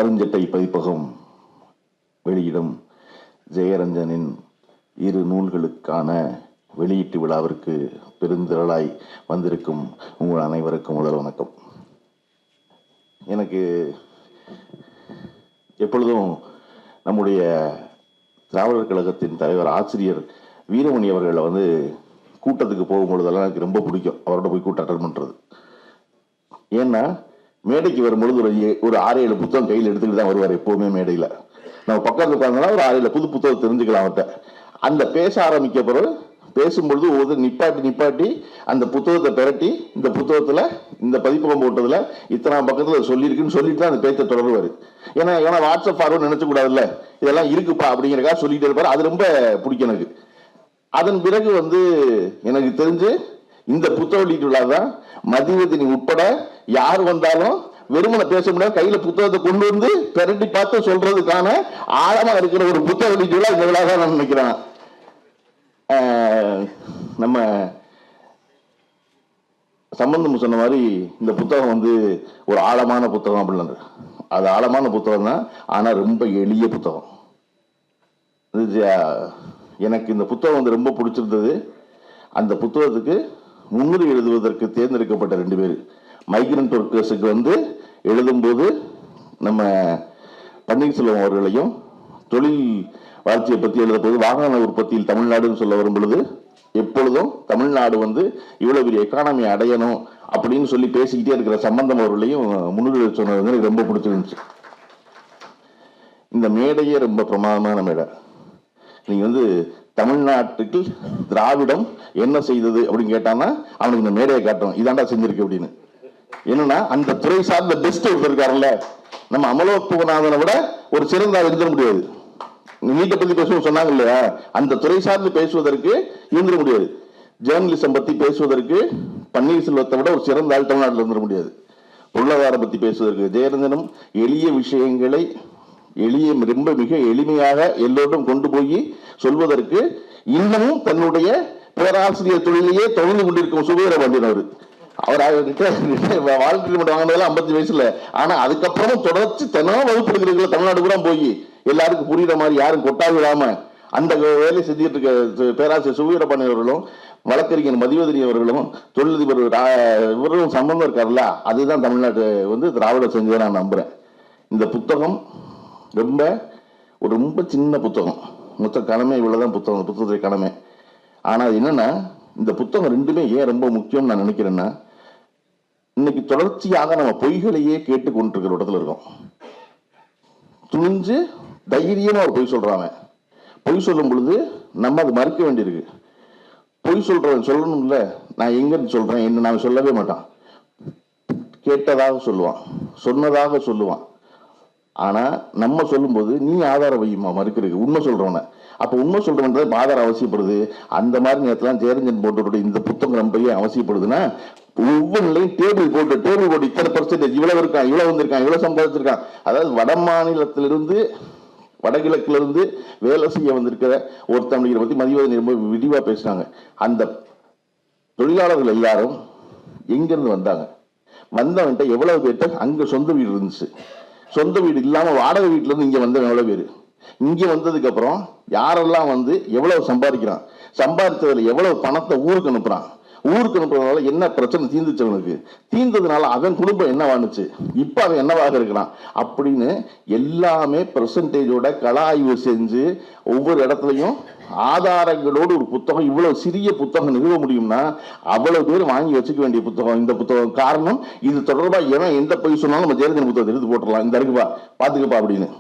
கருஞ்சட்டை பதிப்பகம் வெளியிடும் ஜெயரஞ்சனின் 2 நூல்களுக்கான வெளியீட்டு விழாவிற்கு பெருந்திரளாய் வந்திருக்கும் உங்கள் அனைவருக்கும் முதல் வணக்கம். எனக்கு எப்பொழுதும் நம்முடைய திராவிடர் கழகத்தின் தலைவர் ஆசிரியர் வீரமணி அவர்களை கூட்டத்துக்கு போகும்பொழுதெல்லாம் எனக்கு ரொம்ப பிடிக்கும். அவரோட போய் கூட்டம் அட்டன் பண்ணுறது. ஏன்னா மேடைக்கு வரும்பொழுது ஒரு 6-7 புத்தகம் கையில் எடுத்துக்கிட்டு தான் வருவார். எப்போவுமே மேடையில் நம்ம பக்கத்தில் உட்கார்ந்தோம்னா ஒரு 6-7 புது புத்தகம் தெரிஞ்சுக்கலாம் அவர்கிட்ட. அந்த பேச ஆரம்பிக்க பிறகு பேசும்பொழுது ஒவ்வொரு நிப்பாட்டி அந்த புத்தகத்தை பெரட்டி இந்த புத்தகத்தில் இந்த பதிப்பகம் போட்டதில் இத்தனை பக்கத்தில் சொல்லியிருக்குன்னு சொல்லிட்டு தான் அந்த பேச்சை தொடருவார். ஏன்னா வாட்ஸ்அப் ஃபார்வர்டு நினச்சக்கூடாதுல்ல, இதெல்லாம் இருக்குப்பா அப்படிங்கிறக்காக சொல்லிகிட்டே இருப்பார். அது ரொம்ப பிடிக்கும் எனக்கு. அதன் பிறகு எனக்கு தெரிஞ்சு இந்த புத்தக வெளியீட்டு விழா தான் மதிவதனி உட்பட யார் வந்தாலும் வெறுமனை பேச முடியாது, கையில புத்தகத்தை கொண்டு வந்து பெரட்டி பார்த்து சொல்றதுக்கான ஆழமா இருக்கிற ஒரு புத்தக வெளியீட்டு விழா இந்த விழா தான் நான் நினைக்கிறேன். நம்ம சம்பந்தம் சொன்ன மாதிரி இந்த புத்தகம் ஒரு ஆழமான புத்தகம் அப்படின்னு. அது ஆழமான புத்தகம் தான், ஆனா ரொம்ப எளிய புத்தகம். எனக்கு இந்த புத்தகம் ரொம்ப பிடிச்சிருந்தது. அந்த புத்தகத்துக்கு முன்னுரை எழுதுவதற்கு தேர்ந்தெடுக்கப்பட்ட 2 பேர் மைக்ரண்ட் ஒர்க்கர்ஸுக்கு எழுதும்போது நம்ம பன்னீர்செல்வம் அவர்களையும், தொழில் வளர்ச்சியை பற்றி எழுத போது வாகன உற்பத்தியில் தமிழ்நாடுன்னு சொல்ல வரும் பொழுது எப்பொழுதும் தமிழ்நாடு இவ்வளவு பெரிய எக்கானமி அடையணும் அப்படின்னு சொல்லி பேசிக்கிட்டே இருக்கிற சம்பந்தம் அவர்களையும் முன்னுரை சொன்னது எனக்கு ரொம்ப பிடிச்சிருந்துச்சு. இந்த மேடையே ரொம்ப பிரமாதமான மேடை. நீங்க தமிழ்நாட்டுக்கு திராவிடம் என்ன செய்தது அப்படின்னு கேட்டான்னா அவனுக்கு இந்த மேடையை காட்டும், இதாண்டா செஞ்சிருக்கு அப்படின்னு. என்னன்னா அந்த துறை சார்ந்த பெஸ்ட் இருக்காருல்ல, நம்ம அமலோத்பவநாதனை விட ஒரு சிறந்த ஆள் இருந்துட முடியாது. நீட்டை பத்தி பேசுவோம் சொன்னாங்க இல்லையா, அந்த துறை சார்ந்து பேசுவதற்கு இருந்துட முடியாது. ஜேர்னலிசம் பத்தி பேசுவதற்கு பன்னீர்செல்வத்தை விட ஒரு சிறந்த ஆள் தமிழ்நாட்டில் இருந்துட முடியாது. பொருளாதாரம் பத்தி பேசுவதற்கு ஜெயரஞ்சனும் எளிய விஷயங்களை ரொம்ப மிக எளிமையாக எல்லோரும் கொண்டு போய் சொல்வதற்கு இன்னமும் தன்னுடைய பேராசிரியர் தொழிலையே தொடர்ந்து கொண்டிருக்கும் சுபீர பாண்டியன் அவர் வாழ்க்கை வாங்கினதுல 50 வயசுல. ஆனா அதுக்கப்புறமும் தொடர்ச்சி தினம் வகுப்படுகிறீர்கள் தமிழ்நாடு கூட போய் எல்லாருக்கும் புரியுற மாதிரி யாரும் கொட்டாது விடாம அந்த வேலை செஞ்சுட்டு இருக்க பேராசிரியர் சுபீர பாண்டியன் அவர்களும், வழக்கறிஞர் மதிவதனி அவர்களும், தொழிலதிபர் இவர்களும் சம்பந்தம் இருக்காருல்ல, அதுதான் தமிழ்நாட்டு திராவிட செஞ்சதை நான் நம்புறேன். இந்த புத்தகம் ரொம்ப சின்ன புத்தகம். மொத்த கணமே இவ்வளவுதான் புத்தகத்துடைய கணமே. ஆனா என்னன்னா இந்த புத்தகம் 2மே ஏன் ரொம்ப முக்கியம் நான் நினைக்கிறேன்னா, இன்னைக்கு தொடர்ச்சியாக நம்ம பொய்களையே கேட்டு கொண்டிருக்கிற இடத்துல இருக்கோம். துணிஞ்சு தைரியமா ஒரு பொய் சொல்றாங்க. பொய் சொல்லும் பொழுது நம்ம அது மறுக்க வேண்டியிருக்கு. பொய் சொல்றவன் சொல்லணும்ல, நான் எங்க சொல்றேன் என்ன நான் சொல்லவே மாட்டான். கேட்டதாக சொல்லுவான், சொன்னதாக சொல்லுவான். ஆனா நம்ம சொல்லும் போது நீ ஆதாரம் வையுமா மறுக்கிறதுக்கு உண்மை சொல்றவன. அப்ப உண்மை சொல்றவன் ஆதாரம் அவசியப்படுது. அந்த மாதிரி நேரத்துல ஜெயரஞ்சன் போட்டோட இந்த புத்தகம் ரொம்ப அவசியப்படுதுன்னா, ஒவ்வொரு நிலையும் டேபிள் போட்டு இத்தனை பெர்சன்டேஜ் இவ்வளவு இருக்கான், இவ்வளவு வந்திருக்கான், இவ்வளவு சம்பாதிச்சிருக்கான். அதாவது வட மாநிலத்திலிருந்து வடகிழக்குல இருந்து வேலை செய்ய வந்திருக்கிற ஒருத்தவங்களை பத்தி மதிவதனி ரொம்ப விரிவா பேசுறாங்க. அந்த தொழிலாளர்கள் எல்லாரும் எங்கிருந்து வந்தவன்ட்ட எவ்வளவு பேர்ட்ட அங்க சொந்த வீடு இருந்துச்சு, சொந்த வீடு இல்லாம வாடகை வீட்டுல இருந்து இங்க வந்தவன் எவ்வளவு பேரு, இங்க வந்ததுக்கு அப்புறம் யாரெல்லாம் எவ்வளவு சம்பாதிக்கிறான், சம்பாதிச்சதுல எவ்வளவு பணத்தை ஊருக்கு அனுப்புறான், ஊருக்கு அனுப்புறதுனால என்ன பிரச்சனை தீர்ந்துச்சு, அவனுக்கு தீர்ந்ததுனால அவன் குடும்பம் என்ன வாணுச்சு, இப்ப அவன் என்னவாக இருக்கிறான் அப்படின்னு எல்லாமே பெர்சன்டேஜோட கள ஆய்வு செஞ்சு ஒவ்வொரு இடத்துலையும் ஆதாரங்களோடு ஒரு புத்தகம், இவ்வளவு சிறிய புத்தகம் நிறுவ முடியும்னா அவ்வளவு பேர் வாங்கி வச்சுக்க வேண்டிய புத்தகம் இந்த புத்தகம். காரணம் இது தொடர்பா எவன் எந்த பொய் சொன்னாலும் நம்ம ஜெயரஞ்சன் புத்தகத்தை எடுத்து போட்டுடலாம், இந்த இருக்குப்பா பாத்துக்கப்பா அப்படின்னு.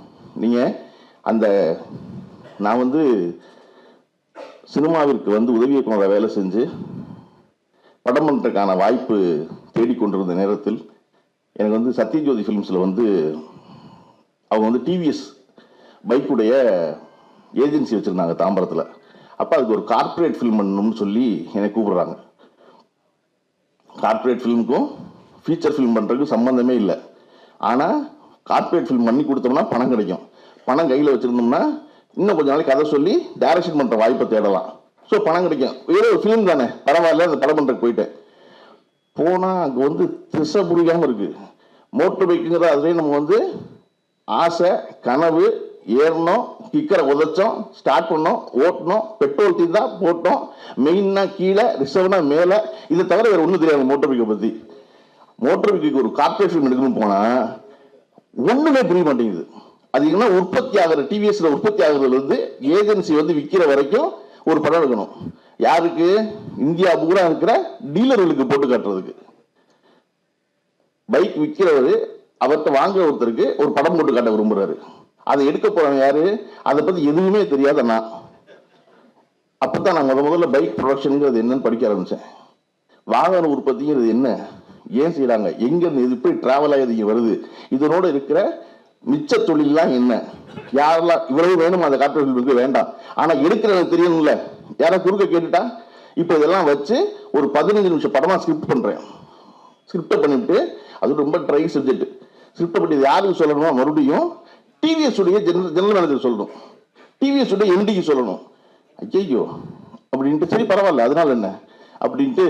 நீங்க நான் சினிமாவிற்கு உதவி இயக்குனராக வேலை செஞ்சு படம் பண்றதுக்கான வாய்ப்பு தேடிக்கொண்டிருந்த நேரத்தில் எனக்கு சத்யஜோதி ஃபிலிம்ஸ்ல அவங்க டிவிஎஸ் பைக்குடைய ஏஜென்சி வச்சிருந்தாங்க தாம்பரத்தில். அப்போ அதுக்கு ஒரு கார்பரேட் ஃபிலிம் பண்ணணும்னு சொல்லி என்னை கூப்பிடுறாங்க. கார்பரேட் ஃபிலிமுக்கும் ஃபீச்சர் ஃபிலிம் பண்ணுறதுக்கு சம்மந்தமே இல்லை. ஆனால் கார்பரேட் ஃபிலிம் பண்ணி கொடுத்தோம்னா பணம் கிடைக்கும். பணம் கையில் வச்சுருந்தோம்னா இன்னும் கொஞ்ச நாளைக்கு கதை சொல்லி டைரக்ஷன் பண்ணுற வாய்ப்பை தேடலாம். ஸோ பணம் கிடைக்கும். ஏதோ ஒரு ஃபிலிம் தானே, பரவாயில்ல, அந்த படம் பண்ணுறதுக்கு போயிட்டேன். போனால் அங்கே திசை புரியாமல் இருக்குது. மோட்டர் பைக்குங்கிற அதுலேயே நம்ம ஆசை, கனவு, ஏறணும், கிக்கரை உதச்சோம், ஸ்டார்ட் பண்ணோம், ஓட்டணும், பெட்ரோல் தீர்ந்தா போட்டோம், மெயின்னா கீழே, ரிசர்வ்னா மேலே. இதை தவிர வேற ஒன்றும் தெரியாது மோட்டர் பைக்கை பற்றி. மோட்டர் பைக்கு ஒரு கார்பரேஷன் எடுக்கணும்னு போனால் ஒன்றுமே புரிய மாட்டேங்குது. அது என்ன உற்பத்தி ஆகிற டிவிஎஸ்ல உற்பத்தி ஆகுறதுல இருந்து ஏஜென்சி வந்து விற்கிற வரைக்கும் ஒரு படம் எடுக்கணும். யாருக்கு? இந்தியா பூரா இருக்கிற டீலர்களுக்கு போட்டு காட்டுறதுக்கு. பைக் விற்கிறவர் அவர்கிட்ட வாங்க ஒருத்தருக்கு ஒரு படம் போட்டு காட்ட விரும்புறாரு. அதை எடுக்க போறவங்க யாரு? அதை பத்தி எதுவுமே தெரியாத நான். அப்பதான் நான் முதல்ல பைக் ப்ரொடக்ஷனுங்கிறது என்னன்னு படிக்க ஆரம்பிச்சேன். வாகன உற்பத்திங்கிறது என்ன, ஏன் செய்யறாங்க, எங்க இருந்து இது போய் டிராவல் ஆகி இங்க வருது, இதனோட இருக்கிற மிச்ச தொழிலாம் என்ன, யாரெல்லாம் இவ்வளவு வேணும் அந்த கார்பரேஷனுக்கு வேண்டாம், ஆனா எடுக்கிறவங்க தெரியணும்ல. யாரா குறுக்க கேட்டுட்டா இப்ப இதெல்லாம் வச்சு ஒரு 15 நிமிஷம் படமா ஸ்கிரிப்ட் பண்றேன். ஸ்கிரிப்ட் பண்ணிட்டு அது ரொம்ப ட்ரை சப்ஜெக்ட். ஸ்கிரிப்ட் பண்ணி யாருக்கு சொல்லணுமா, மறுபடியும் டிவிஎஸ் உடைய ஜெனரல் மேனேஜர் சொல்லணும், டிவிஎஸ் உடைய எம்டிக்கு சொல்லணும். ஐயோ அப்படின்ட்டு சரி பரவாயில்ல அதனால என்ன அப்படின்ட்டு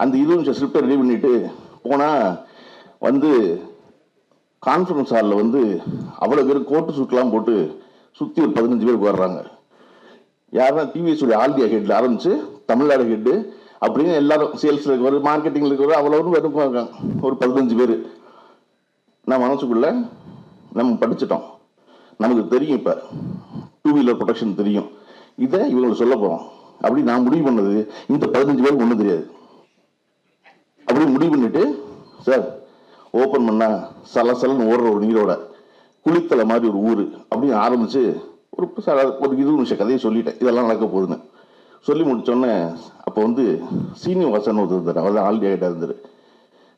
அந்த 20 நிமிஷம் ஸ்கிரிப்டை ரெடி பண்ணிட்டு போனா வந்து கான்ஃபரன்ஸ் ஹாலில் வந்து அவ்வளோ பேர் கோட்டு சூட்லாம் போட்டு சுற்றி ஒரு 15 பேர் வர்றாங்க. யாருன்னா டிவிஎஸ் உடைய ஆல் இந்தியா ஹெட்ல ஆரம்பிச்சு தமிழ்நாடு ஹெட்டு அப்படின்னு எல்லாரும் சேல்ஸில் இருக்கிற மார்க்கெட்டிங்கில் இருக்கிற அவ்வளோ இருக்காங்க, ஒரு 15 பேர். நான் மனசுக்குள்ள நம்ம படிச்சிட்டோம், நமக்கு தெரியும், இப்போ 2 வீலர் ப்ரொடக்ஷன் தெரியும், இதை இவங்களுக்கு சொல்ல போகிறோம் அப்படி நான் முடிவு பண்ணது. இந்த 15 பேருக்கு ஒன்றும் தெரியாது. அப்படி முடிவு பண்ணிட்டு சார் ஓப்பன் பண்ணா சலசலன்னு ஓடுற ஒரு நீரோட குளித்தலை மாதிரி ஒரு ஊர் அப்படின்னு ஆரம்பிச்சு ஒரு 20 நிமிஷம் கதையை சொல்லிட்டேன். இதெல்லாம் நடக்க போகுதுன்னு சொல்லி முடிச்சோடனே அப்போ வந்து சீனிவாசன் ஒருத்தர் இருந்தார், அவர் தான் ஆல் இண்டியா ஹெட்டாக இருந்தார்.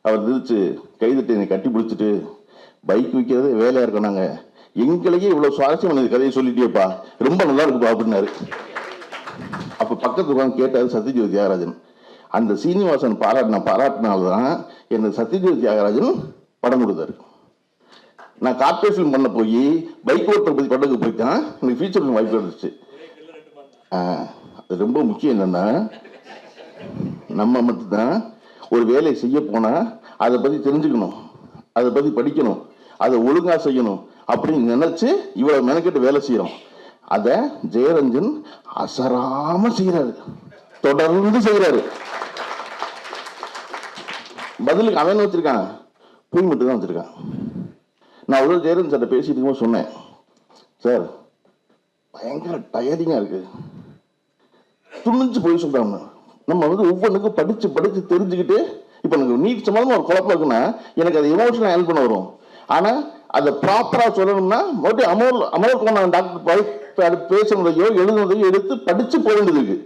அவர் திருச்சு கைதட்டி என்னை கட்டி பிடிச்சிட்டு, பைக் விற்கிறதே வேலையாக இருக்கோம், நாங்கள் எங்களையே இவ்வளோ சுவாரஸ்யமான கதையை சொல்லிட்டேப்பா, ரொம்ப நல்லா இருக்குப்பா அப்படின்னாரு. அப்போ பக்கத்துக்கு உட்காந்து கேட்டார் சத்யஜோதி தியாகராஜன். அந்த சீனிவாசன் பாராட்டினால்தான் எனக்கு சத்யஜோதி தியாகராஜன் படம் கொடுத்தாரு. நான் கார்பரேட் ஃபிலிம் பண்ண போய் பைக் ஓட்டர் பற்றி படத்துக்கு போயிட்டான், எனக்கு ஃபீச்சர் வாய்ப்பு இருந்துச்சு. அது ரொம்ப முக்கியம். என்னன்னா நம்ம மட்டும்தான் ஒரு வேலையை செய்ய போனா அதை பற்றி தெரிஞ்சுக்கணும், அதை பற்றி படிக்கணும், அதை ஒழுங்கா செய்யணும் அப்படின்னு நினைச்சு இவ்வளவு மெனக்கெட்டு வேலை செய்யறோம். அதை ஜெயரஞ்சன் அசராம செய்யறாரு, தொடர்ந்து செய்யறாரு. பதிலுக்கு அவன் வச்சிருக்கான், பூய் மட்டும் தான் வச்சிருக்கான். நான் ஒரு ஜெயரஞ்சன் சார்ட்ட பேசிட்டு இருக்கும்போது சொன்னேன், சார் பயங்கர டயர்டிங்கா இருக்கு, துணிஞ்சு போய் சொல்றாங்க. நம்ம வந்து ஒவ்வொன்றுக்கும் படிச்சு படிச்சு தெரிஞ்சுக்கிட்டு, இப்ப எனக்கு நீட் சம்பந்தமா ஒரு குழப்பம் இருக்குன்னா எனக்கு அது எமோஷனல் ஹெல்ப் பண்ண வரும். ஆனா அதை ப்ராப்பரா சொல்லணும்னா மறுபடியும் அமர் டாக்டர் பேசுனதையோ எழுதுனதையோ எடுத்து படிச்சு போக வேண்டியது இருக்கு.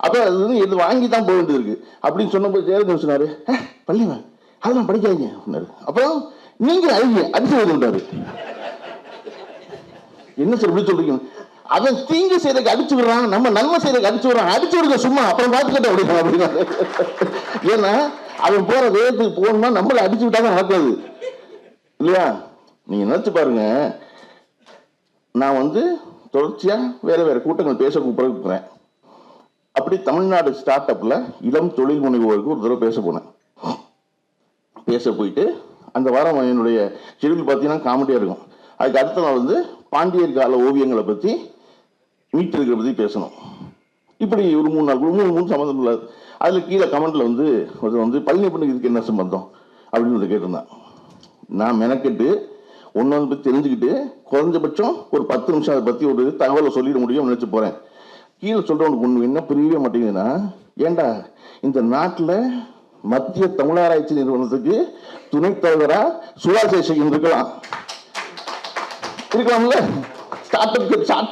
அப்ப அது வந்து எது வாங்கி தான் போக வேண்டியது இருக்கு. அப்படின்னு சொன்னபோது ஜெயலலிதா சொன்னாரு, பள்ளிவன் அதெல்லாம் படிக்காதீங்க அப்படின்னாரு. அப்புறம் நீங்க அழிங்க அடிச்சு வருட்டாரு. என்ன சார் இப்படி சொல்றீங்க? அவன் தீங்கு செய்யறதுக்கு அடிச்சு விடுறான், நம்ம நன்மை செய்யறதுக்கு அடிச்சு விடுறான், அடிச்சு விடுங்க சும்மா, அப்புறம் பார்த்துக்கிட்ட அப்படின்னா. ஏன்னா அவன் போற வேகத்துக்கு போகணும்னா நம்மள அடிச்சு விட்டாங்க நடக்காது இல்லையா? நீங்க நினைச்சு பாருங்க, நான் வந்து தொடர்ச்சியா வேற வேற கூட்டங்கள் பேச கூப்பிடுறேன். அப்படி தமிழ்நாடு ஸ்டார்ட் அப்ல இளம் தொழில் முனைவோருக்கு ஒரு தடவை பேச போனேன். பேச போயிட்டு அந்த வாரம் என்னுடைய ஷெடியூல் பார்த்தீங்கன்னா காமெடியா இருக்கும். அதுக்கு அடுத்த நாள் வந்து பாண்டியர் கால ஓவியங்களை பத்தி மீட் இருக்கிற பத்தி பேசணும். இப்படி ஒரு 3 நாள் 3 சம்மந்தம் இல்லாது. அதுல கீழே கமெண்ட்ல வந்து பழனி பண்ணுக்கு இதுக்கு என்ன சம்பந்தம் அப்படின்னு கேட்டிருந்தான். நான் மெனக்கெட்டு ஒன்று பற்றி தெரிஞ்சுக்கிட்டு குறைஞ்சபட்சம் ஒரு 10 நிமிஷம் அதை பற்றி ஒரு தகவலை சொல்லிட முடியும் நினைச்சு போறேன். கீழே சொல்றவனுக்கு ஒன்று என்ன புரியவே மாட்டேங்குதுன்னா, ஏண்டா இந்த நாட்டில் மத்திய தமிழாராய்ச்சி நிறுவனத்துக்கு துணைத் தலைவரா சுகாசேஷன் இருக்கலாம்ல,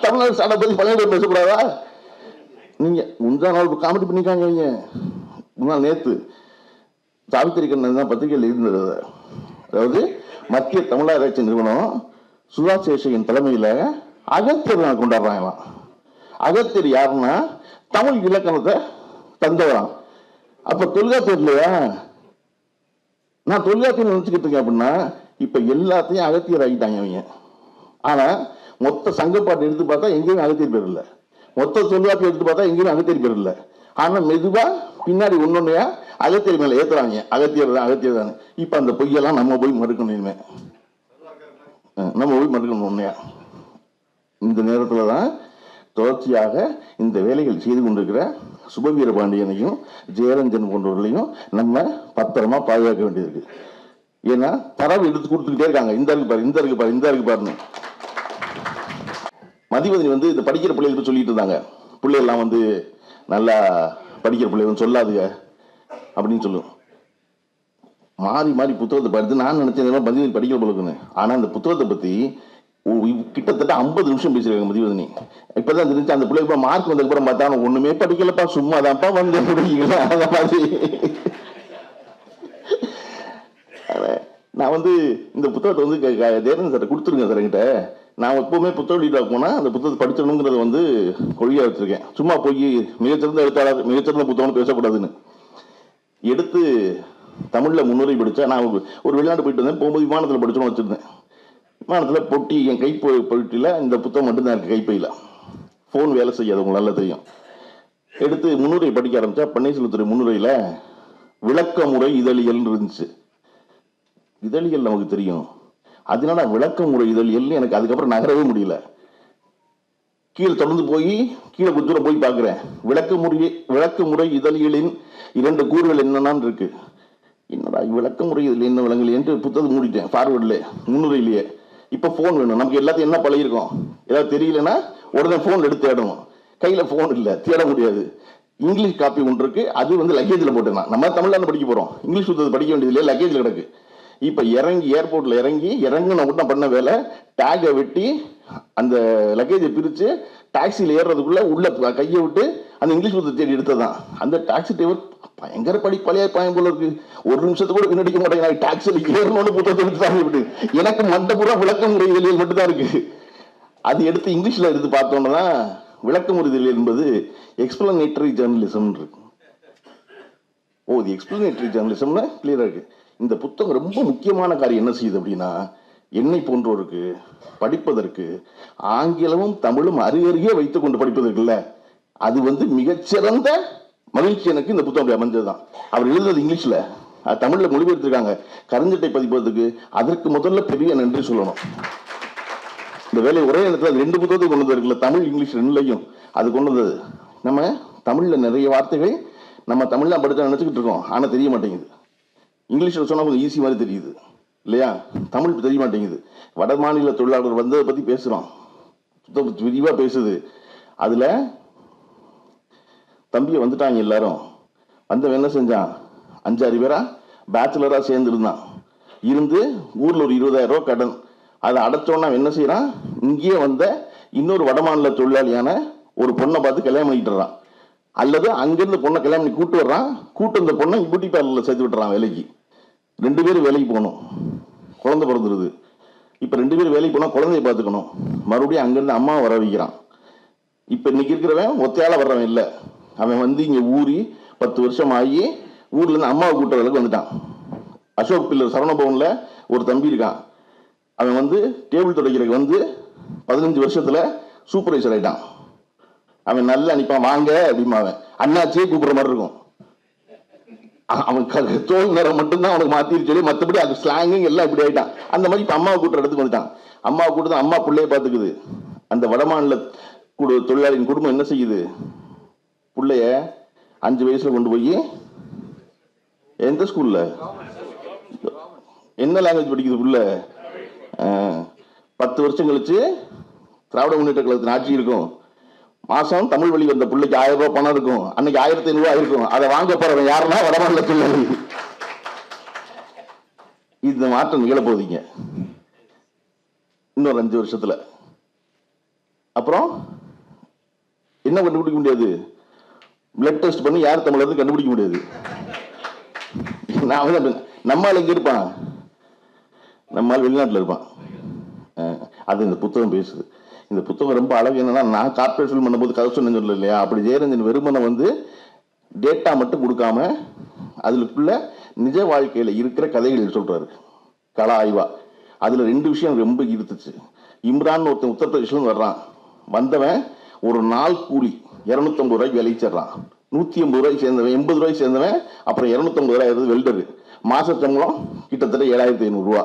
தமிழ்நாடு ஸ்டார்ட் அப் பத்தி 17 பேசக்கூடாதா? நீங்க முந்தா நாள் காமெடி பண்ணிக்காங்க. முன்னாள் நேத்து சாவித்திரி கண்ணன் தான் பத்திரிகையில் இருந்தது. அதாவது மத்திய தமிழாராய்ச்சி நிறுவனம் சுகாசேஷன் தலைமையில அகத்தியர் நாள் கொண்டாடுறாங்க. அகத்தியர் யாருன்னா தமிழ் இலக்கணத்தை தந்தவரான். அப்ப தொல்காப்பியர் இல்லையா? நான் தொல்காப்பியம் நினைச்சுக்கிட்டு இருக்கேன் அப்படின்னா இப்ப எல்லாத்தையும் அகத்தியர் ஆகிட்டாங்க அவங்க. ஆனா மொத்த சங்கப்பாட்டு எடுத்து பார்த்தா எங்கேயுமே அகத்தியர் பேர் இல்லை, மொத்த தொல்காப்பியம் எடுத்து பார்த்தா எங்கேயுமே அகத்தியர் பேர் இல்லை. ஆனா மெதுவா பின்னாடி ஒன்னொன்னையா அகத்தியர் மேல ஏத்துறாங்க, அகத்தியர் தான் அகத்தியர் தானே. இப்ப அந்த பொய்யெல்லாம் நம்ம போய் மறுக்கணும். இனிமே நம்ம போய் மறுக்கணும் உண்மையா. இந்த நேரத்தில் தான் தொடர்ச்சியாக இந்த வேலைகள் செய்து கொண்டிருக்கிற சுபவீர பாண்டியனையும் ஜெயரஞ்சன் போன்றவர்களையும் நம்ம பத்திரமா பாதுகாக்க வேண்டியிருக்கு. ஏன்னா தரவு எடுத்து கொடுத்துக்கிட்டே இருக்காங்க, இந்த இருக்கு பாரு, இந்த இருக்கு பாரு, இந்த இருக்கு பாருன்னு. மதிவதனி வந்து இந்த படிக்கிற பிள்ளைகளுக்கு சொல்லிட்டு இருந்தாங்க, பிள்ளைகள்லாம் வந்து நல்லா படிக்கிற பிள்ளைகள் சொல்லாதுங்க அப்படின்னு சொல்லுவோம். மாறி மாறி புத்தகத்தை படித்து நான் நினைச்சேன் மதிவதனி படிக்கிற பிள்ளைக்குன்னு. ஆனால் அந்த புத்தகத்தை பற்றி கிட்டத்தட்ட 50 நிமிஷம் பேசிருக்காங்க மதிவதனி. இப்பதான் தெரிஞ்சு அந்த பிள்ளைக்கு மார்க் வந்ததுக்கப்புறம் பார்த்தா ஒண்ணுமே படிக்கலப்பா, சும்மா தான்ப்பா வந்து படிக்கல. அந்த மாதிரி நான் வந்து இந்த புத்தகத்தை வந்து ஜெயரஞ்சன் சார் கொடுத்துருங்க சார் என்கிட்ட. நான் எப்பவுமே புத்தக வெளியீடாக போனால் அந்த புத்தகத்தை படிச்சிடணுங்கிறத வந்து கொள்கையாக வச்சிருக்கேன். சும்மா போய் மிகச்சிறந்த எழுத்தாளர் மிகச்சிறந்த புத்தகம்னு பேசக்கூடாதுன்னு எடுத்து தமிழில் முன்னுரை படித்தா. நான் ஒரு வெளிநாடு போயிட்டு வந்தேன், போகும்போது விமானத்தில் படிச்சோன்னு வச்சுருந்தேன். விமானத்தில் பொட்டி என் பொட்டியில் இந்த புத்தகம் மட்டும்தான் இருக்குது, கைப்பையில். ஃபோன் வேலை செய்யாது, உங்களுக்கு நல்லா தெரியும். எடுத்து முன்னுரை படிக்க ஆரம்பித்தா பன்னீர்செல்வத்துறை முன்னுரையில் விளக்க முறை இதழியல் இருந்துச்சு. இதழியல் நமக்கு தெரியும், அதனால விளக்க முறை இதழியல் எனக்கு அதுக்கப்புறம் நகரவே முடியல. கீழே தொடர்ந்து போய் கீழே கொஞ்சம் போய் பார்க்குறேன், விளக்க முறை இதழியலின் 2 கூறுகள் என்னென்னு இருக்கு. என்னடா விளக்க முறை இதில் என்ன விளங்கல என்று புத்தகத்தை மூடிட்டேன் ஃபார்வர்டில் முன்னுரையிலேயே. இப்போ ஃபோன் வேணும், நமக்கு எல்லாத்தையும் என்ன பழகிருக்கோம், ஏதாவது தெரியலன்னா உடனே ஃபோன் எடுத்து தேடணும். கையில் ஃபோன் இல்லை, தேட முடியாது. இங்கிலீஷ் காப்பி ஒன்று இருக்கு, அது வந்து லக்கேஜில் போட்டுக்கலாம். நம்ம தமிழ்ல படிக்க போகிறோம், இங்கிலீஷ் புத்தகத்தை படிக்க வேண்டியது இல்லையா, லக்கேஜில் கிடக்கு. இப்போ ஏர்போர்ட்டில் இறங்கின உடனே பண்ண வேலை, டேகை வெட்டி அந்த லக்கேஜை பிரித்து டாக்ஸியில் ஏறுறதுக்குள்ள உள்ள கையை விட்டு அந்த இங்கிலீஷ் புத்தகத்தை தேடி எடுத்ததான். அந்த டாக்ஸி டிரைவர் பயங்கர படிப்பாளியா பயம் போல இருக்கு, ஒரு நிமிஷத்துக்கு கூட பின்னடிக்க மாட்டேங்க. டாக்ஸியில் ஏறணும்னு புத்தகத்தை எடுத்து தாங்க விட்டு, எனக்கு மண்டபுரம் விளக்க முறை இதழியல் மட்டும்தான் இருக்கு. அது எடுத்து இங்கிலீஷ்ல எடுத்து பார்த்தோம்னா விளக்க முறை இதழியல் என்பது எக்ஸ்பிளனேட்டரி ஜேர்னலிசம் இருக்கு. ஓ, இது எக்ஸ்பிளனேட்டரி ஜேர்னலிசம்னு கிளியரா இருக்கு. இந்த புத்தகம் ரொம்ப முக்கியமான காரியம் என்ன செய்யுது அப்படின்னா, என்னை போன்றோருக்கு படிப்பதற்கு ஆங்கிலமும் தமிழும் அருகருகே வைத்துக் கொண்டு படிப்பதற்குல்ல, அது வந்து மிகச்சிறந்த மகிழ்ச்சி எனக்கு இந்த புத்தகம் அமைஞ்சதுதான். அவர் எழுதுறது இங்கிலீஷ்ல, தமிழ்ல மொழிபெயர்த்திருக்காங்க. கருஞ்சட்டை பதிப்பதற்கு அதற்கு முதல்ல பெரிய நன்றி சொல்லணும். இந்த வேலையை ஒரே இடத்துல 2 புத்தகத்தை கொண்டு வந்திருக்குல்ல, தமிழ் இங்கிலீஷ் 2லையும் அது கொண்டு வந்தது. நம்ம தமிழ்ல நிறைய வார்த்தைகள் நம்ம தமிழ்ல படிச்சா நினைச்சுக்கிட்டு இருக்கோம், ஆனா தெரிய மாட்டேங்குது. இங்கிலீஷ்ல சொன்னா கொஞ்சம் ஈஸி மாதிரி தெரியுது இல்லையா, தமிழ் தெரிய மாட்டேங்குது. வட மாநில தொழிலாளர் வந்ததை பத்தி பேசுறோம், விரிவா பேசுது. அதுல தம்பியை வந்துட்டாங்க எல்லாரும். வந்தவன் என்ன செஞ்சான், 5-6 பேரா பேச்சுலரா சேர்ந்து இருந்தான். இருந்து ஊர்ல ஒரு 20,000 ரூபாய் கடன், அதை அடைச்சோன்னா என்ன செய்யறான், இங்கேயே வந்த இன்னொரு வடமாநில தொழிலாளியான ஒரு பொண்ணை பார்த்து கல்யாணம் பண்ணிட்டுறான். அல்லது அங்கிருந்து பொண்ணை கல்யாணம் பண்ணி கூட்டு வர்றான், கூட்டு வந்த பொண்ணை பியூட்டி பார்லர்ல சேர்த்து விட்டுறான் வேலைக்கு. 2 பேரும் வேலைக்கு போகணும், குழந்தை பிறந்துருது. இப்ப 2 பேரும் வேலைக்கு போனா குழந்தைய பார்த்துக்கணும், மறுபடியும் அங்கிருந்து அம்மாவை வர வைக்கிறான். இப்ப இன்னைக்கு இருக்கிறவன் ஒத்தையால வர்றவன் இல்லை, அவன் வந்து இங்க ஊறி 10 வருஷம் ஆகி ஊர்ல இருந்து அம்மாவை கூட்டுற அளவுக்கு வந்துட்டான். அசோக் பில்லர் சரவணபவன்ல ஒரு தம்பி இருக்கான், அவன் வந்து டேபிள் துடைக்கிறதுக்கு வந்து 15 வருஷத்துல சூப்பர்வைசர் ஆயிட்டான். அவன் நல்லா அனுப்பான், வாங்க அப்படிமா, அவன் அண்ணாச்சியே கூப்பிடுற மாதிரி இருக்கும். அவன் தோல் நேரம் மட்டும்தான் அவனுக்கு மாத்திரு சொல்லி, மற்றபடி அது ஸ்லாங்கிங் எல்லாம் இப்படி ஆயிட்டான். அந்த மாதிரி இப்ப அம்மாவை கூட்டுற இடத்துக்கு வந்துட்டான். அம்மாவை கூட்டு அம்மா பிள்ளைய பாத்துக்குது. அந்த வடமாநில தொழிலாளியின் குடும்பம் என்ன செய்யுது, பிள்ளைய 5 வயசுல கொண்டு போய் எந்த ஸ்கூல்ல என்ன லாங்குவேஜ் படிக்குது புள்ள, 10 வருஷம் கழிச்சு திராவிட முன்னேற்ற கழகத்தின் ஆட்சி இருக்கும், மாசம் தமிழ் வழி வந்த பிள்ளைக்கு 1000 ரூபாய் பணம் இருக்கும், அன்னைக்கு 1500 ரூபாய் இருக்கும். அதை வாங்க போறவன் யாருன்னா வடமாநில தொழிலாளி. இந்த மாற்றம் நிகழ போதீங்க இன்னொரு 5 வருஷத்துல. அப்புறம் என்ன கண்டுபிடிக்க முடியாது, பிளட் டெஸ்ட் பண்ணி யார் தமிழர் கண்டுபிடிக்க முடியாது. நம்மால் எங்க இருப்பான், நம்மால் வெளிநாட்டுல இருப்பான். அது இந்த புத்தகம் பேசுது. இந்த புத்தகம் ரொம்ப அழகு. என்னன்னா, நான் கார்பரேட் ஃபில்ம் பண்ணும்போது கதை சொன்ன சொல்ல இல்லையா, அப்படி ஜெயரஞ்சன் வெறுமனை வந்து டேட்டா மட்டும் கொடுக்காம அதுக்குள்ள நிஜ வாழ்க்கையில இருக்கிற கதைகள் சொல்றாரு கலா ஆய்வா. அதுல 2 விஷயம் ரொம்ப ஈர்த்துச்சு. இம்ரான் ஒருத்தன் உத்தரப்பிரதேசம் வர்றான், வந்தவன் ஒரு நாள் கூலி 250 ரூபாய்க்கு விளைச்சிடுறான். 180 ரூபாய்க்கு சேர்ந்தவன், 80 ரூபாய்க்கு சேர்ந்தவன், அப்புறம் 250 ரூபாய் வெல்டரு. மாச சம்பளம் கிட்டத்தட்ட 7500 ரூபா.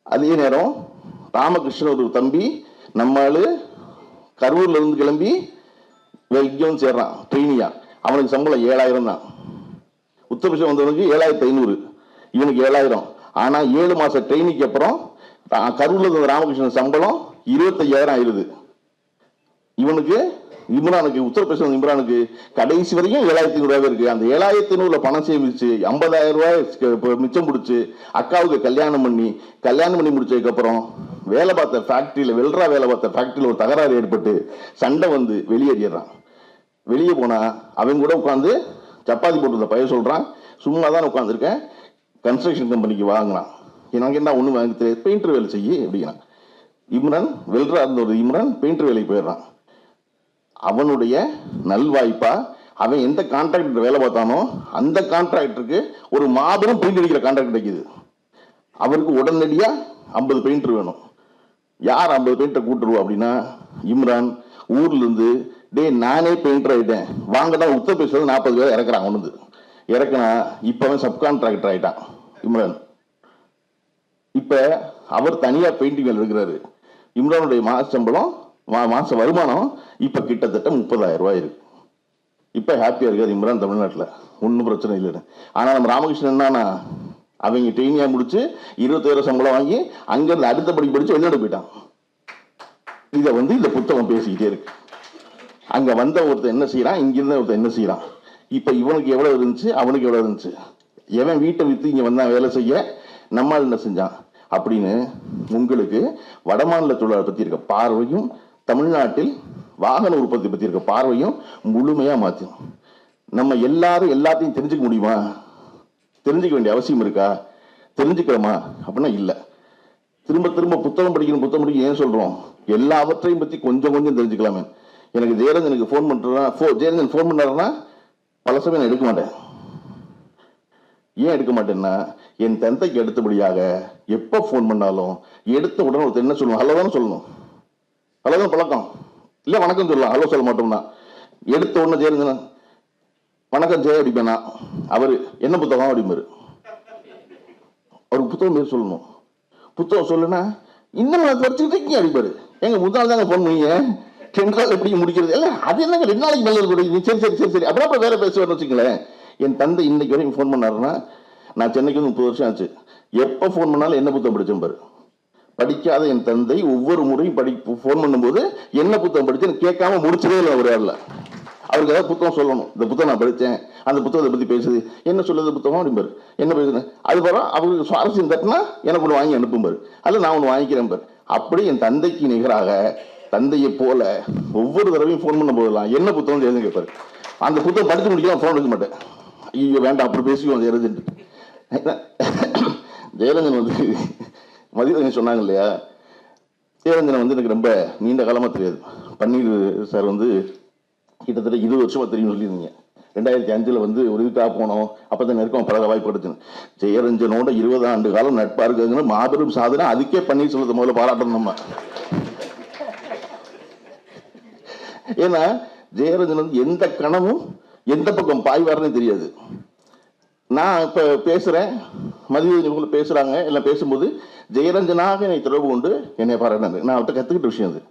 அதே நேரம் ராமகிருஷ்ணன் ஒரு தம்பி நம்மளு கரூர்ல இருந்து கிளம்பி இங்கே சேர்றான் ட்ரெயினியா. அவனுக்கு சம்பளம் 7000 தான். உத்தரப்பிரதேசம் வந்தவனுக்கு 7500, இவனுக்கு 7000. ஆனா 7 மாசம் ட்ரெயினிக்கு அப்புறம் கரூர்ல இருந்த ராமகிருஷ்ணன் சம்பளம் 25000 ஆயிருது. இவனுக்கு இம்ரானுக்கு உத்தரப்பிரதேசம் இம்ரானுக்கு கடைசி வரைக்கும் 7500 இருக்கு. அந்த 7500 பணம் சேமிச்சு 50000 ரூபாய் மிச்சம் பிடிச்சு அக்காவுக்கு கல்யாணம் பண்ணி முடிச்சதுக்கு அப்புறம் வேலை பார்த்த ஃபேக்டரியில வேலை பார்த்த ஃபேக்டரியில ஒரு தகராறு ஏற்பட்டு சண்டை வந்து வெளியேறிடுறான். வெளியே போனா அவன் கூட உட்காந்து சப்பாத்தி போட்டு பையன் சொல்றான், சும்மா தான் உட்காந்துருக்கேன், கன்ஸ்ட்ரக்ஷன் கம்பெனிக்கு வாங்கினான். எனக்கு என்ன ஒண்ணு வாங்கி தெரியாது, பெயிண்டர் வேலை செய்ய அப்படின்னா. இம்ரான் வெல்டரா இருந்த ஒரு இம்ரான் பெயிண்டர் வேலைக்கு போயிடுறான். அவனுடைய நல்வாய்ப்பா அவன் எந்த கான்ட்ராக்டர் வேலை பார்த்தானோ அந்த கான்ட்ராக்டருக்கு ஒரு மாபெரும் பெயிண்ட் அடிக்கிற கான்ட்ராக்ட் கிடைக்குது. அவருக்கு உடனடியா 50 பெயிண்டர் வேணும். யார் 50 பெயிண்டர் கூட்டுருவா அப்படின்னா இம்ரான் ஊர்ல இருந்து, டே நானே பெயிண்டர் ஆயிட்டேன் வாங்கடா, உத்தரப்பிரதேசத்துல 40 பேர் இறக்குறான். ஒன்று இறக்குனா இப்ப அவன் சப்கான்ட்ராக்டர் ஆயிட்டான் இம்ரான். இப்ப அவர் தனியா பெயிண்டிங் வேலை இருக்கிறாரு. இம்ரானுடைய மாச சம்பளம் மாச வருமானம் இப்ப கிட்டத்தட்ட 30000 ரூபாய் இருக்கு. இப்ப ஹாப்பியா இருக்காரு இம்ரான் தமிழ்நாட்டில், ஒன்றும் பிரச்சனை இல்லைன்னு. ஆனா நம்ம ராமகிருஷ்ணன் என்னன்னா அவங்க ட்ரெயினியா முடிச்சு 21000 சம்பளம் வாங்கி அங்கிருந்து அடுத்த படிச்சு வெளிநாடு போயிட்டான். இதை இந்த புத்தகம் பேசிக்கிட்டே இருக்கு. அங்க வந்த ஒருத்தர் என்ன செய்யறான், இங்கிருந்த ஒருத்தர் என்ன செய்யறான். இப்ப இவனுக்கு எவ்வளவு இருந்துச்சு, அவனுக்கு எவ்வளவு இருந்துச்சு, எவன் வீட்டை வித்து இங்க வந்தான் வேலை செய்ய, நம்மால் என்ன செஞ்சான் அப்படின்னு உங்களுக்கு வடமாநில தொழிலாளர் பத்தி இருக்க பார்வையும் தமிழ்நாட்டில் வாகன உற்பத்தி பத்தி இருக்க பார்வையும் முழுமையா மாற்றும். நம்ம எல்லாரும் எல்லாத்தையும் தெரிஞ்சுக்க முடியுமா? தெரிஞ்சுக்க வேண்டிய அவசியம் இருக்கா? தெரிஞ்சுக்கிறோமா அப்படின்னா இல்ல. திரும்ப திரும்ப புத்தகம் படிக்கணும் ஏன் சொல்றோம்? எல்லாவற்றையும் பத்தி கொஞ்சம் தெரிஞ்சுக்கலாமே. எனக்கு ஜெயரஞ்சனுக்கு ஃபோன் பண்றா, ஜெயரஞ்சன் ஃபோன் பண்ணாருன்னா பல சமயம் நான் எடுக்க மாட்டேன். ஏன் எடுக்க மாட்டேன்னா என் தந்தைக்கு அடுத்தபடியாக எப்ப ஃபோன் பண்ணாலும் எடுத்த உடனே ஒருத்தர் என்ன சொல்லணும், ஹலோ தானே சொல்லணும். ஹலோ தான் பழக்கம் இல்ல, வணக்கம் சொல்லலாம், ஹலோ சொல்ல மாட்டோம்னா. எடுத்த உடனே ஜெயரஞ்சன் வணக்கம் ஜெய அடிப்பேனா, அவரு என்ன புத்தகம் அப்படிம்பாரு. அவருக்கு புத்தகம் பேர் சொல்லணும். புத்தகம் சொல்லுன்னா இன்னும் வச்சுக்கிட்டு அடிப்பாரு. எங்க முதல் தாங்க ஃபோன் பண்ணீங்க, 2 நாள் எப்படி முடிக்கிறது? இல்ல அது என்னங்க 2 நாளைக்கு மேல இருக்கு. சரி அப்புறம் வேற பேசுவேன்னு வச்சுங்களேன். என் தந்தை இன்னைக்கு வரைக்கும் ஃபோன் பண்ணாருன்னா, நான் சென்னைக்கு 30 வருஷம் ஆச்சு, எப்ப ஃபோன் பண்ணாலும் என்ன புத்தகம் படிச்சேன் பாரு. படிக்காத என் தந்தை ஒவ்வொரு முறையும் ஃபோன் பண்ணும்போது என்ன புத்தகம் படிச்சேன்னு கேட்காம முடிச்சதே இல்லை ஒரு ஆள்ல. அவருக்கு ஏதாவது புத்தகம் சொல்லணும், இந்த புத்தகம் நான் படித்தேன், அந்த புத்தகத்தை பத்தி பேசுது, என்ன சொல்லுது புத்தகம் அப்படிம்பாரு. என்ன பேசுறேன் அது பிறகு அவருக்கு சுவாரஸ்யம் தட்டினா எனக்கு ஒன்று வாங்கி அனுப்பும்பாரு, அல்ல நான் ஒன்று வாங்கிக்கிறேன் பாரு. அப்படி என் தந்தைக்கு நிகராக தந்தையை போல ஒவ்வொரு தடவையும் ஃபோன் பண்ண போதெல்லாம் என்ன புத்தகம் எழுதி கேட்பாரு. அந்த புத்தகம் படித்து முடிக்கலாம் ஃபோன் எடுக்க மாட்டேன். ஐயோ வேண்டாம் அப்படி பேசுவோம் ஜெயரஞ்சன். ஜெயரஞ்சன் மதியரஞ்சன் சொன்னாங்க இல்லையா, ஜெயரஞ்சன் எனக்கு ரொம்ப நீண்ட காலமா தெரியாது. பன்னீர் சார் கிட்டத்தட்ட 20 வருஷமா தெரியும் சொல்லியிருந்தீங்க. 2005 ஒரு இதுக்காக போனோம், அப்பதான் நெருக்கம் பழக வாய்ப்பு கிடைச்சுன்னு. ஜெயரஞ்சனோட 20 ஆண்டு காலம் நட்பா இருக்குங்கிற மாபெரும் சாதனை. அதுக்கே பன்னீர்செல்வத்தை முதல்ல பாராட்டணும் நம்ம. ஏன்னா ஜெயரஞ்சன் எந்த கணமும் எந்த பக்கம் பாய்வாருன்னு தெரியாது. நான் இப்ப பேசுறேன், மதிய பேசுறாங்க எல்லாம், பேசும்போது ஜெயரஞ்சனாக என்னை தொடர்பு கொண்டு என்னை பாராட்டினாரு. நான் அவர்கிட்ட கத்துக்கிட்ட விஷயம் அது.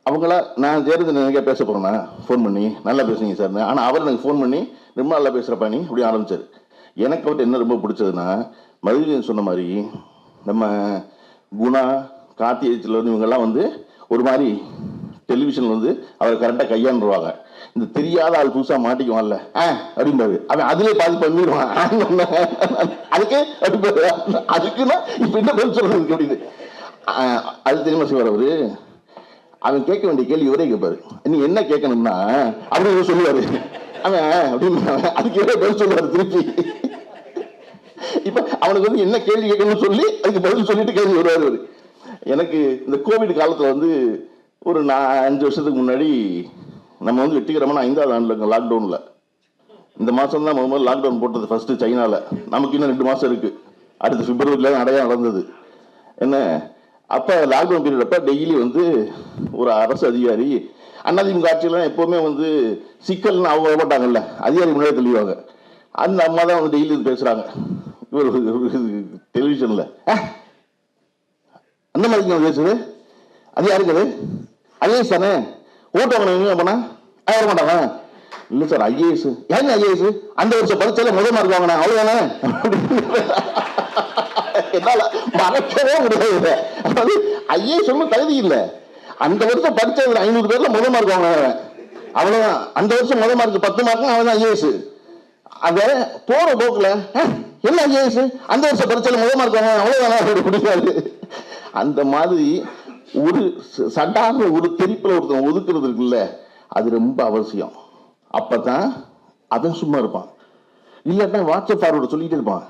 அவங்களா நான் ஜெயரஞ்சன் எனக்கே பேச போறேன்னா ஃபோன் பண்ணி நல்லா பேசுங்க சார், ஆனா அவர் எனக்கு ஃபோன் பண்ணி ரொம்ப நல்லா பேசுறப்பா நீ அப்படி ஆரம்பிச்சாரு. எனக்கு அவர்கிட்ட என்ன ரொம்ப பிடிச்சதுன்னா, மதியன் சொன்ன மாதிரி நம்ம குணா கார்த்திகேயத்துல இவங்கெல்லாம் ஒரு மாதிரி டெலிவிஷன்ல அவரை கரெக்டா கையாண்டுருவாங்க. இந்த தெரியாத ஆள் புதுசா மாட்டிக்குவான்ல அப்படிம்பாரு, அவன் அதுல பாதி பண்ணிடுவான். அதுக்கு அதுக்குன்னா இப்ப என்ன பதில் சொல்றது அப்படின்னு அது தெரியுமா செய்வார் அவரு. அவன் கேட்க வேண்டிய கேள்வி இவரே கேட்பாரு, நீ என்ன கேட்கணும்னா அப்படின்னு சொல்லுவாரு. அவன் அப்படின்னு அதுக்கு இவரே பதில் சொல்லுவாரு திருப்பி. இப்ப அவனுக்கு என்ன கேள்வி கேட்கணும்னு சொல்லி அதுக்கு பதில் சொல்லிட்டு கேள்வி வருவாரு. எனக்கு இந்த கோவிட் காலத்துல ஒரு 5 வருஷத்துக்கு முன்னாடி நம்ம வெற்றிகரமான 5வது ஆண்டுல லாக்டவுன்ல, இந்த மாசம் தான் முதல்ல லாக்டவுன் போட்டது ஃபர்ஸ்ட் சைனால. நமக்கு இன்னும் 2 மாசம் இருக்கு, அடுத்த பிப்ரவரியில அடையாளம் நடந்தது. என்ன அப்ப லாக்டவுன் பீரியட் அப்ப டெய்லி ஒரு அரசு அதிகாரி, அதிமுக ஆட்சியெல்லாம் எப்பவுமே சிக்கல்னு அவங்க வரமாட்டாங்கல்ல, அதிகாரி முன்னாடி தெளிவாங்க. அந்த அம்மா தான் டெய்லி பேசுறாங்க இவர் டெலிவிஷன்ல. அந்த மாதிரி பேசுது. அது யாருக்கு? அது ஐஏஎஸ் தானே. ஓட்டு வாங்கினவங்க போனா வர மாட்டாங்க. இல்ல சார் ஐஏஎஸ். ஏங்க ஐஏஎஸ்? அந்த வருஷம் பரீட்சையில முதல் மார்க் வாங்கினேன், அவ்வளவுதானே. என்னால மறக்கவே முடியாது. அதாவது ஐஏஎஸ் ஒன்றும் தகுதி இல்லை. அந்த வருஷம் பரீட்சையில் 500 பேர்ல முதல் மார்க் வாங்கினேன், அவ்வளவுதான். அந்த வருஷம் முதல் மார்க் 10 மார்க், அவன் தான் ஐஏஎஸ். அத போற போக்குல என்ன ஐஏஎஸ் அந்த வருஷம் பரீட்சையில முதல் மார்க் வாங்கினேன், அவ்வளவுதானே பிடிக்காது. அந்த மாதிரி ஒரு சட்டாக ஒரு தெரிப்புல ஒருத்தன் ஒதுக்குறது இருக்குல்ல, அது ரொம்ப அவசியம். அப்பதான் அவன் சும்மா இருப்பான். இல்லாட்டா வாட்ஸ்அப் ஃபார்வர்டு சொல்லிட்டு இருப்பான்.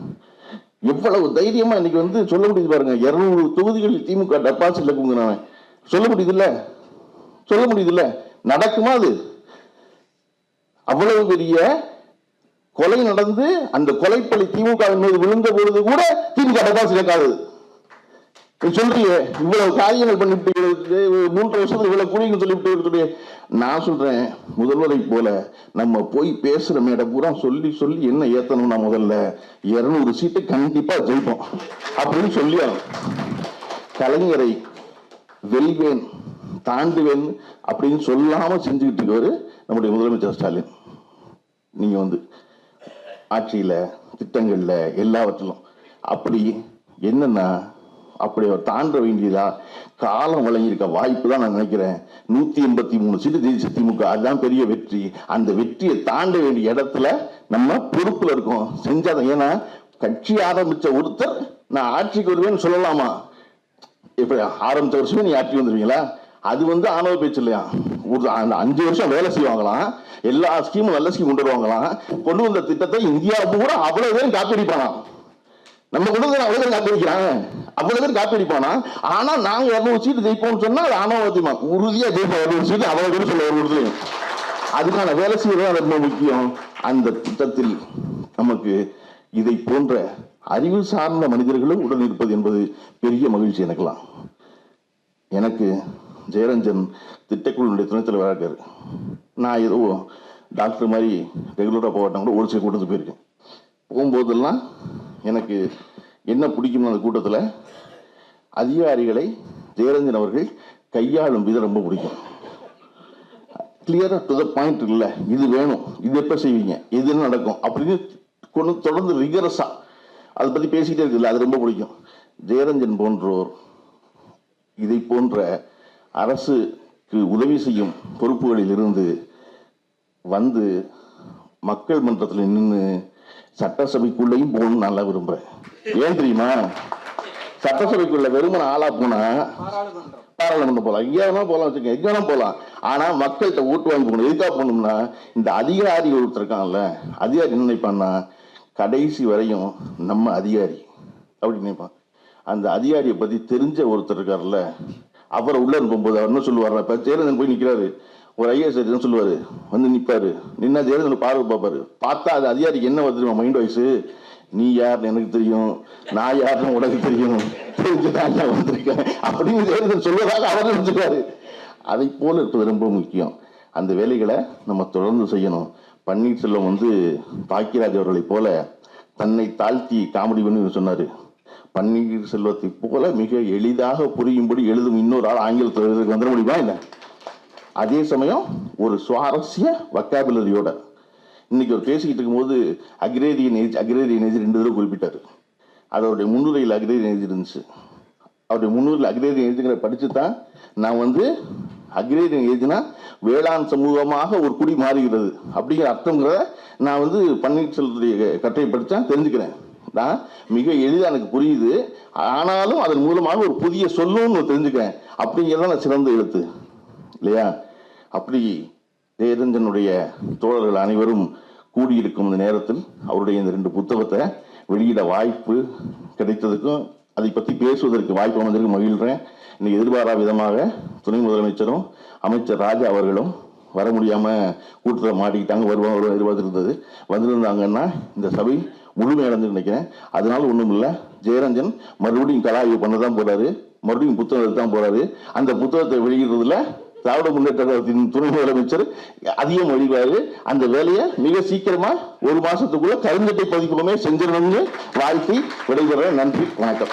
எவ்வளவு தைரியமா இன்னைக்கு சொல்ல முடியுது பாருங்க. 200 தொகுதிகளில் திமுக டெபாசிட்ல குங்குறவன் சொல்ல முடியுதுல்ல. நடக்குமா அது? அவ்வளவு பெரிய கொலை நடந்து அந்த கொலைப்பழி திமுக மீது விழுந்த பொழுது கூட திமுக டெபாசிட் இருக்காது. சொல்றீங்க இவ்வளவு காரியங்கள் பண்ணிட்டு 3 வருஷத்துல இவ்வளவு கூலிங்க சொல்லிவிட்டு. நான் சொல்றேன், முதல்வரை போல நம்ம போய் பேசுற மேடை பூரா சொல்லி சொல்லி என்ன ஏத்தணும்னா முதல்ல 200 சீட்டு கண்டிப்பா ஜெயிப்போம் அப்படின்னு சொல்லி கலைஞரை வெல்வேன் தாண்டுவேன் அப்படின்னு சொல்லாம செஞ்சுக்கிட்டு இருக்கவர் நம்முடைய முதலமைச்சர் ஸ்டாலின். நீங்க ஆட்சியில திட்டங்கள்ல எல்லாவற்றிலும் அப்படி என்னன்னா அப்படி அவர் தாண்ட வேண்டியதா காலம் வழங்கியிருக்க வாய்ப்பு தான் நான் நினைக்கிறேன். 183 சீட்டு ஜெயிச்ச திமுக, அதுதான் பெரிய வெற்றி. அந்த வெற்றியை தாண்ட வேண்டிய இடத்துல நம்ம பொறுப்புல இருக்கோம், செஞ்சாதான். ஏன்னா கட்சி ஆரம்பிச்ச ஒருத்தர் நான் ஆட்சிக்கு வருவேன்னு சொல்லலாமா? இப்ப ஆரம்பிச்ச வருஷமே நீ ஆட்சி வந்துருவீங்களா? அது ஆணவ பேச்சு இல்லையா? அந்த 5 வருஷம் வேலை செய்வாங்களாம், எல்லா ஸ்கீமும் நல்ல ஸ்கீம் கொண்டு வருவாங்களாம். கொண்டு வந்த திட்டத்தை இந்தியா பூரா அவ்வளவு பேரும் காப்பி அடிப்பானாம். நம்ம கொண்டு வந்து அவ்வளவு பேர் காப்பி அடிக்கிறாங்க, அவ்வளவு பேர் காப்பி அடிப்பானா. ஆனா நாங்க 200 சீட்டு ஜெயிப்போம்னு சொன்னா அது ஆணவத்தியமா உறுதியா ஜெயிப்போம். 200 சீட்டு அவ்வளவு பேர் சொல்ல ஒரு இடத்துலையும். அதுக்கான வேலை செய்யறது ரொம்ப முக்கியம். அந்த திட்டத்தில் நமக்கு இதை போன்ற அறிவு சார்ந்த மனிதர்களும் உடன் இருப்பது என்பது பெரிய மகிழ்ச்சி எனக்குலாம். எனக்கு ஜெயரஞ்சன் திட்டக்குழுடைய துணைத் தலைவராக இருக்காரு. நான் ஏதோ டாக்டர் மாதிரி ரெகுலராக போகட்டும் கூட ஒரு சில கூட்டத்துக்கு போயிருக்கேன். போகும்போதெல்லாம் எனக்கு என்ன பிடிக்கும், அந்த கூட்டத்தில் அதிகாரிகளை ஜெயரஞ்சன் அவர்கள் கையாளும் விதம் ரொம்ப பிடிக்கும். கிளியரா டு த பாயிண்ட் இல்லை, இது வேணும், இது எப்போ செய்வீங்க, இது என்ன நடக்கும் அப்படின்னு தொடர்ந்து ரிகரஸா அதை பற்றி பேசிக்கிட்டே இருக்குல்ல, அது ரொம்ப பிடிக்கும். ஜெயரஞ்சன் போன்றோர் இதை போன்ற அரசுக்கு உதவி செய்யும் பொறுப்புகளில் இருந்து மக்கள் மன்றத்தில் நின்று சட்டசபைக்குள்ளேயும் போகணும்னு நல்லா விரும்புறேன். ஏன் தெரியுமா? சட்டசபைக்குள்ள வெறுமன ஆளா போனா பாராளுமன்றம் போலாம், எங்க போலாம் வச்சுக்க, எங்க போலாம். ஆனா மக்கள்கிட்ட ஓட்டு வாங்கி போகணும். எதுக்காக போகணும்னா, இந்த அதிகாரி ஒருத்தர் இருக்காங்கல்ல, அதிகாரி என்ன நினைப்பான்னா, கடைசி வரையும் நம்ம அதிகாரி அப்படின்னு நினைப்பான். அந்த அதிகாரியை பத்தி தெரிஞ்ச ஒருத்தர் இருக்காருல்ல, அவரை உள்ள இருக்கும்போது அவர் என்ன சொல்லுவார், இப்ப ஜெயலலிதன் போய் நிக்கிறாரு, ஒரு ஐஏஎஸ் சொல்லுவாரு, நிப்பாரு, நின்னா ஜெயலலிதன் பார்வை பார்ப்பாரு. பார்த்தா அது அதிகாரிக்கு என்ன வருது மைண்ட் வாய்ஸ், நீ யாருன்னு எனக்கு தெரியும், நான் யாருன்னு உனக்கு தெரியும், தெரிஞ்சுதான் வந்திருக்கேன் அப்படின்னு ஜெயலலிதன் சொல்வதாக அவர் நினைச்சுக்காரு. அதை போல இருப்பது ரொம்ப முக்கியம். அந்த வேலைகளை நம்ம தொடர்ந்து செய்யணும். பன்னீர்செல்வம் பாக்கியராஜ் அவர்களை போல தன்னை தாழ்த்தி காமெடி பண்ணி சொன்னாரு. பன்னீர்செல்வத்தை போல மிக எளிதாக புரியும்படி எழுதும் இன்னொரு ஆள் ஆங்கிலத்தில் வந்துட முடியுமா? இல்லை. அதே சமயம் ஒரு சுவாரஸ்ய வொக்காபுலரியோட இன்னைக்கு அவர் பேசிக்கிட்டு இருக்கும்போது அக்ரேரியன் ஏஜ் 2 தடவை குறிப்பிட்டாரு. அது அவருடைய முன்னுரையில் அக்ரேரியன் ஏஜ் இருந்துச்சு. அவருடைய முன்னுரையில் அக்ரேரியன் ஏஜ்ங்கிற படிச்சு தான் நான் அக்ரேரியன் ஏஜ்னா வேளாண் சமூகமாக ஒரு குடி மாறுகிறது அப்படிங்கிற அர்த்தங்கிறத நான் பன்னீர்செல்வத்துடைய கட்டுரை படித்தா தெரிஞ்சுக்கிறேன். நான் மிக எளிதாக எனக்கு புரியுது, ஆனாலும் அதன் மூலமாக ஒரு புதிய சொல்லுன்னு தெரிஞ்சுக்கிறேன். அப்படிங்கிறத நான் சிறந்த எழுத்து இல்லையா? அப்படி ஜெயரஞ்சனுடைய தோழர்கள் அனைவரும் கூடியிருக்கும் இந்த நேரத்தில் அவருடைய இந்த 2 புத்தகத்தை வெளியிட வாய்ப்பு கிடைத்ததுக்கும் அதை பற்றி பேசுவதற்கு வாய்ப்பு அமைந்ததற்கு மகிழ்கிறேன். இன்னைக்கு எதிர்பாரா விதமாக துணை முதலமைச்சரும் அமைச்சர் ராஜா அவர்களும் வர முடியாம கூட்டத்தில் மாட்டிக்கிட்டாங்க. வருவாங்க எதிர்பார்த்துருந்தது, வந்திருந்தாங்கன்னா இந்த சபை முழுமையடைஞ்சு நினைக்கிறேன். அதனால ஒன்றும் இல்லை, ஜெயரஞ்சன் மறுபடியும் கலாய்வு பண்ணதான் போறாரு, மறுபடியும் புத்தகம் எடுத்தான் போறாரு. அந்த புத்தகத்தை வெளியிடுறதுல திராவிட முன்னேற்ற கழகத்தின் துணை முதலமைச்சர் அதிகம் வழிவாரு. அந்த வேலையை மிக சீக்கிரமா 1 மாசத்துக்குள்ள கருஞ்சட்டை பதிப்புமே செஞ்சிடணும்னு வாழ்த்தி விடைபெற. நன்றி, வணக்கம்.